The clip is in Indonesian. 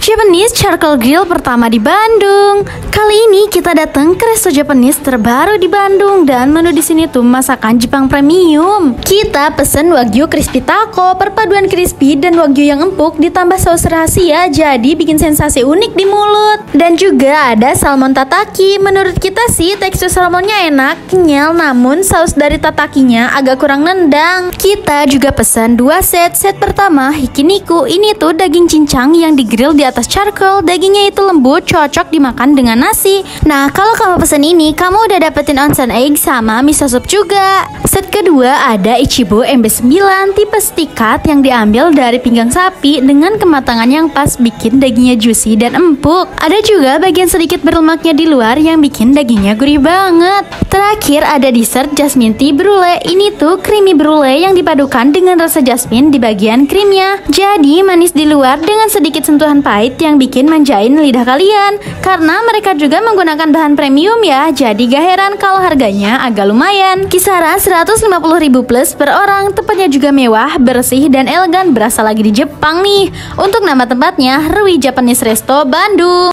Japanese Charcoal Grill pertama di Bandung. Kali ini kita datang ke resto Japanese terbaru di Bandung dan menu di sini tuh masakan Jepang premium. Kita pesen Wagyu Crispy Taco, perpaduan crispy dan wagyu yang empuk ditambah saus rahasia jadi bikin sensasi unik di mulut. Dan juga ada salmon tataki. Menurut kita sih tekstur salmonnya enak, kenyal, namun saus dari tatakinya agak kurang nendang. Kita juga pesen 2 set. Set pertama hikiniku, ini tuh daging cincang yang digrill di atas charcoal. Dagingnya itu lembut, cocok dimakan dengan nasi. Nah, kalau kamu pesen ini, kamu udah dapetin onsen egg sama miso soup juga. Set kedua ada Ichibo MB9 tipe stick cut yang diambil dari pinggang sapi dengan kematangan yang pas bikin dagingnya juicy dan empuk. Ada juga bagian sedikit berlemaknya di luar yang bikin dagingnya gurih banget. Terakhir ada dessert jasmine tea brulee. Ini tuh creamy brulee yang dipadukan dengan rasa jasmine di bagian krimnya. Jadi manis di luar dengan sedikit sentuhan pahit yang bikin manjain lidah kalian. Karena mereka juga menggunakan bahan premium ya, jadi gak heran kalau harganya agak lumayan. Kisaran 150.000 plus per orang. Tempatnya juga mewah, bersih dan elegan, berasa lagi di Jepang nih. Untuk nama tempatnya Rui Japanese Resto Bandung.